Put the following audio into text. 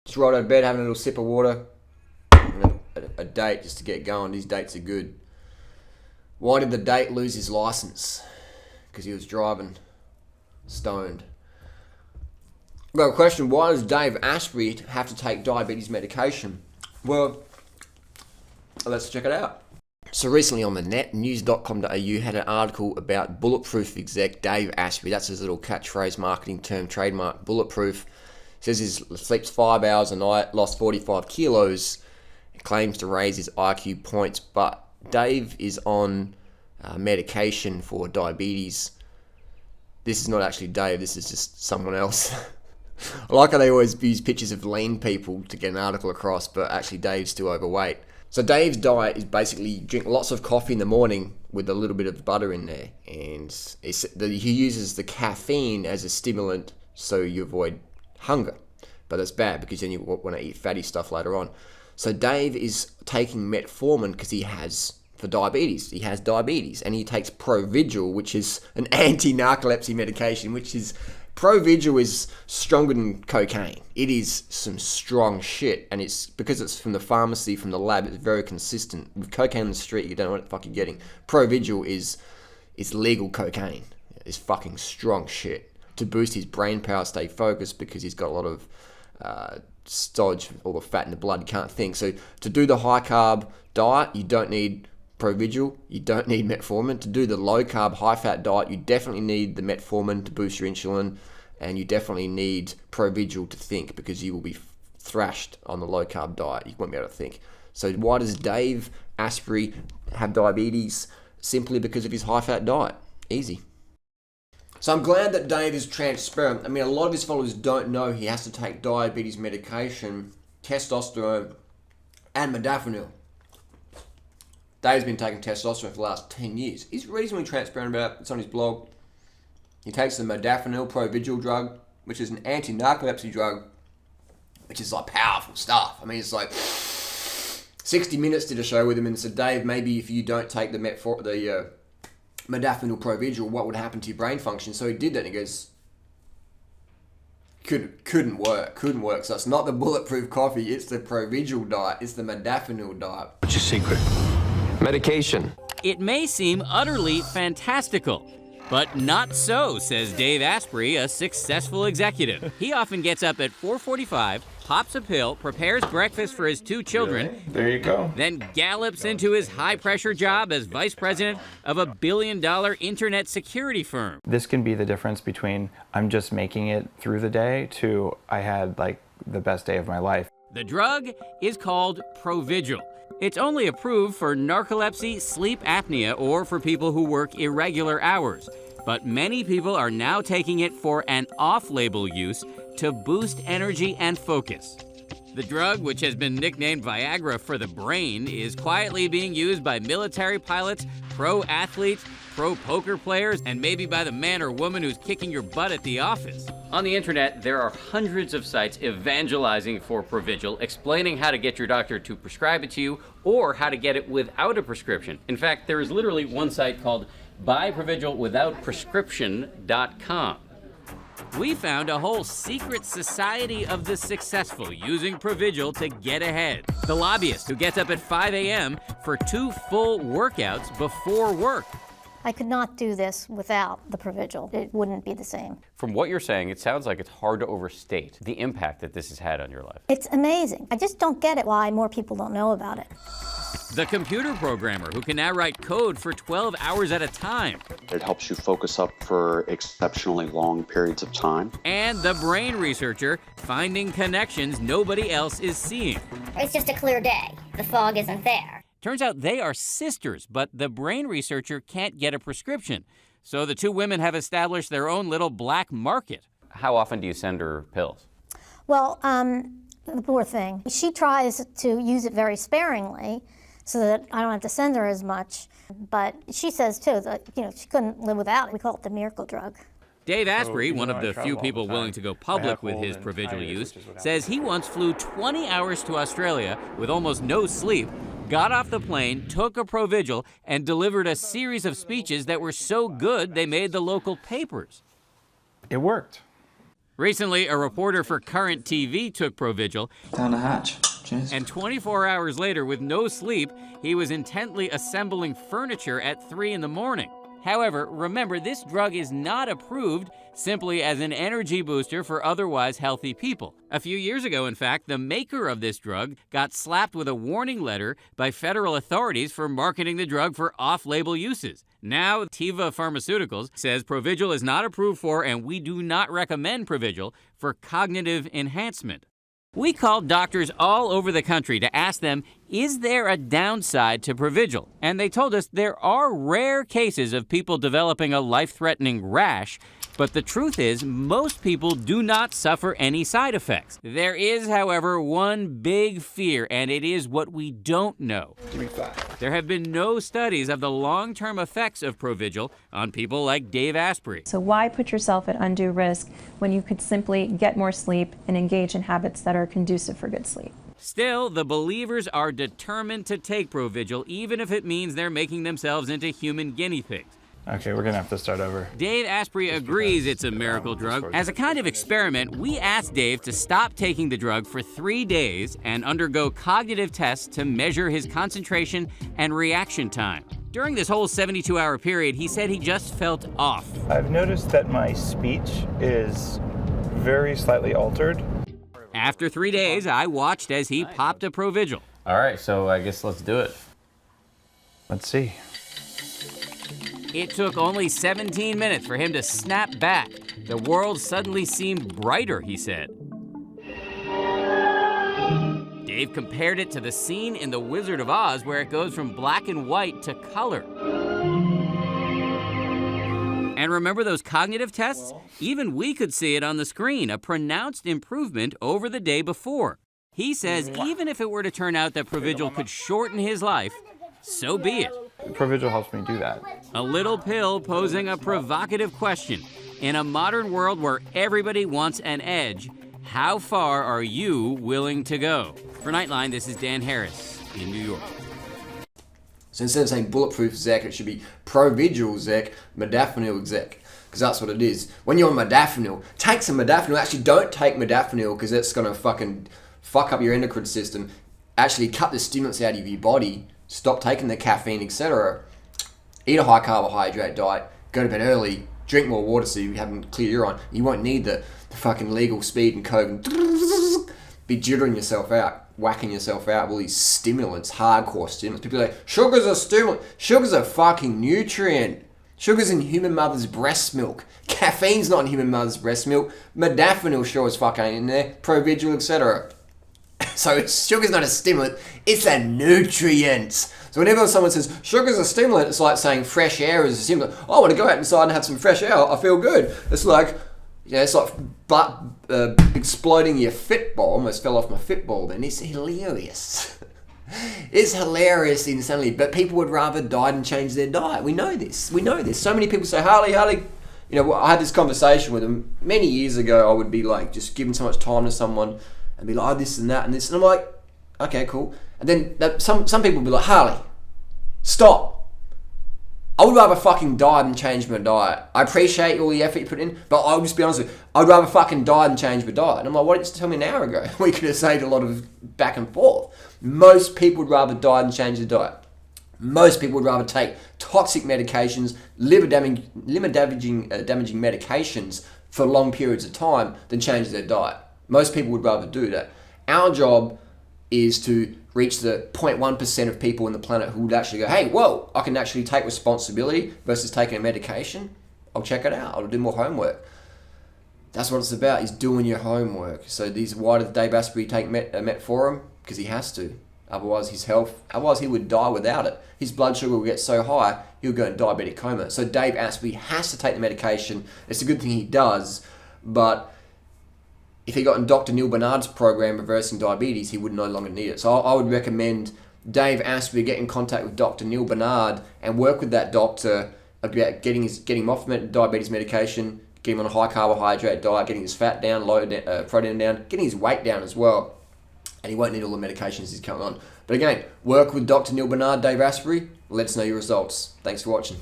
Just rolled out of bed, having a little sip of water, and a date just to get going. These dates are good. Why did the date lose his license? Because he was driving stoned. I've got a question. Why does Dave Asprey have to take diabetes medication? Well, let's check it out. So recently on the net, news.com.au had an article about Bulletproof exec Dave Asprey. That's his little catchphrase, marketing term, trademark, Bulletproof. Says he sleeps 5 hours a night, lost 45 kilos, claims to raise his IQ points, but Dave is on medication for diabetes. This is not actually Dave, this is just someone else. I like how they always use pictures of lean people to get an article across, but actually Dave's still overweight. So Dave's diet is basically drink lots of coffee in the morning with a little bit of butter in there, and he uses the caffeine as a stimulant so you avoid hunger. But that's bad because then you want to eat fatty stuff later on. So Dave is taking metformin because he has diabetes. He has diabetes, and he takes Provigil, which is an anti-narcolepsy medication, Provigil is stronger than cocaine. It is some strong shit, and it's because it's from the pharmacy, from the lab, it's very consistent. With cocaine on the street, you don't know what the fuck you're getting. Provigil is legal cocaine. It's fucking strong shit to boost his brain power, stay focused, because he's got a lot of stodge, all the fat in the blood, you can't think. So to do the high carb diet, you don't need Provigil, you don't need metformin. To do the low carb, high fat diet, you definitely need the metformin to boost your insulin, and you definitely need Provigil to think, because you will be thrashed on the low carb diet. You won't be able to think. So why does Dave Asprey have diabetes? Simply because of his high fat diet. Easy. So I'm glad that Dave is transparent. I mean, a lot of his followers don't know he has to take diabetes medication, testosterone, and modafinil. Dave's been taking testosterone for the last 10 years. He's reasonably transparent about it. It's on his blog. He takes the modafinil Provigil drug, which is an anti-narcolepsy drug, which is like powerful stuff. I mean, it's like 60 Minutes did a show with him and said, Dave, maybe if you don't take the modafinil Provigil, what would happen to your brain function? So he did that, and he goes, couldn't work. So it's not the bulletproof coffee, it's the Provigil diet, it's the modafinil diet. What's your secret? Medication. It may seem utterly fantastical, but not so, says Dave Asprey, a successful executive. He often gets up at 4:45, pops a pill, prepares breakfast for his 2 children. Really? There you go. Then gallops into his high-pressure job as vice president of a billion-dollar internet security firm. This can be the difference between I'm just making it through the day to I had like the best day of my life. The drug is called Provigil. It's only approved for narcolepsy, sleep apnea, or for people who work irregular hours. But many people are now taking it for an off-label use to boost energy and focus. The drug, which has been nicknamed Viagra for the brain, is quietly being used by military pilots, pro athletes, pro poker players, and maybe by the man or woman who's kicking your butt at the office. On the internet, there are hundreds of sites evangelizing for Provigil, explaining how to get your doctor to prescribe it to you or how to get it without a prescription. In fact, there is literally one site called buyprovigilwithoutprescription.com. We found a whole secret society of the successful using Provigil to get ahead. The lobbyist who gets up at 5 a.m. for 2 full workouts before work. I could not do this without the Provigil. It wouldn't be the same. From what you're saying, it sounds like it's hard to overstate the impact that this has had on your life. It's amazing. I just don't get it why more people don't know about it. The computer programmer who can now write code for 12 hours at a time. It helps you focus up for exceptionally long periods of time. And the brain researcher finding connections nobody else is seeing. It's just a clear day. The fog isn't there. Turns out they are sisters, but the brain researcher can't get a prescription. So the 2 women have established their own little black market. How often do you send her pills? Well, the poor thing. She tries to use it very sparingly so that I don't have to send her as much. But she says, too, that she couldn't live without it. We call it the miracle drug. Dave Asprey, one of the few people willing to go public with his Provigil use, says he once flew 20 hours to Australia with almost no sleep, got off the plane, took a Provigil, and delivered a series of speeches that were so good they made the local papers. It worked. Recently, a reporter for Current TV took Provigil, Down the hatch. Cheers. and 24 hours later, with no sleep, he was intently assembling furniture at 3 in the morning. However, remember, this drug is not approved simply as an energy booster for otherwise healthy people. A few years ago, in fact, the maker of this drug got slapped with a warning letter by federal authorities for marketing the drug for off-label uses. Now, Teva Pharmaceuticals says Provigil is not approved for, and we do not recommend Provigil for cognitive enhancement. We called doctors all over the country to ask them, is there a downside to Provigil? And they told us there are rare cases of people developing a life-threatening rash, but the truth is most people do not suffer any side effects. There is, however, one big fear, and it is what we don't know. Give me 5. There have been no studies of the long-term effects of Provigil on people like Dave Asprey. So why put yourself at undue risk when you could simply get more sleep and engage in habits that are conducive for good sleep? Still, the believers are determined to take Provigil, even if it means they're making themselves into human guinea pigs. Okay, we're gonna have to start over. Dave Asprey agrees it's a miracle drug. As a kind of experiment, we asked Dave to stop taking the drug for 3 days and undergo cognitive tests to measure his concentration and reaction time. During this whole 72-hour period, he said he just felt off. I've noticed that my speech is very slightly altered. After 3 days, I watched as he popped a Provigil. All right, so I guess let's do it. Let's see. It took only 17 minutes for him to snap back. The world suddenly seemed brighter, he said. Dave compared it to the scene in The Wizard of Oz where it goes from black and white to color. And remember those cognitive tests? Even we could see it on the screen, a pronounced improvement over the day before. He says even if it were to turn out that Provigil could shorten his life, so be it. Provigil helps me do that. A little pill posing a provocative question. In a modern world where everybody wants an edge, how far are you willing to go? For Nightline, this is Dan Harris in New York. So instead of saying bulletproof Zec, it should be Provigil Zec, modafinil Zec, because that's what it is. When you're on modafinil, take some modafinil. Actually, don't take modafinil because it's going to fucking fuck up your endocrine system. Actually, cut the stimulants out of your body. Stop taking the caffeine, etc. Eat a high carbohydrate diet. Go to bed early. Drink more water so you haven't clear urine. You won't need the fucking legal speed and coke and be jittering yourself out, whacking yourself out with all these stimulants, hardcore stimulants. People are like, sugar's a stimulant. Sugar's a fucking nutrient. Sugar's in human mother's breast milk. Caffeine's not in human mother's breast milk. Modafinil sure as fuck ain't in there. Provigil, etc. So sugar's not a stimulant, it's a nutrient. So whenever someone says sugar's a stimulant, it's like saying fresh air is a stimulant. Oh, I want to go out inside and have some fresh air, I feel good. It's like, it's like exploding your Fitball. Almost fell off my Fitball then. It's hilarious. It's hilarious instantly, but people would rather die than change their diet. We know this. So many people say, Harley, you know, I had this conversation with them many years ago. I would be like, just giving so much time to someone and be like, oh, this and that and this. And I'm like, okay, cool. And then some people will be like, Harley, stop. I would rather fucking die than change my diet. I appreciate all the effort you put in, but I'll just be honest with you, I'd rather fucking die than change my diet. And I'm like, why didn't you tell me an hour ago? We could have saved a lot of back and forth. Most people would rather die than change their diet. Most people would rather take toxic medications, liver damaging medications for long periods of time than change their diet. Most people would rather do that. Our job is to reach the 0.1% of people on the planet who would actually go, hey, whoa, I can actually take responsibility versus taking a medication. I'll check it out. I'll do more homework. That's what it's about, is doing your homework. So why did Dave Asprey take metformin? Because he has to. Otherwise he would die without it. His blood sugar will get so high, he'll go in diabetic coma. So Dave Asprey has to take the medication. It's a good thing he does, but if he got in Dr. Neil Barnard's program reversing diabetes, he would no longer need it. So I would recommend Dave Asprey get in contact with Dr. Neil Barnard and work with that doctor about getting him off diabetes medication, getting him on a high carbohydrate diet, getting his fat down, protein down, getting his weight down as well. And he won't need all the medications he's coming on. But again, work with Dr. Neil Barnard, Dave Asprey. Let us know your results. Thanks for watching.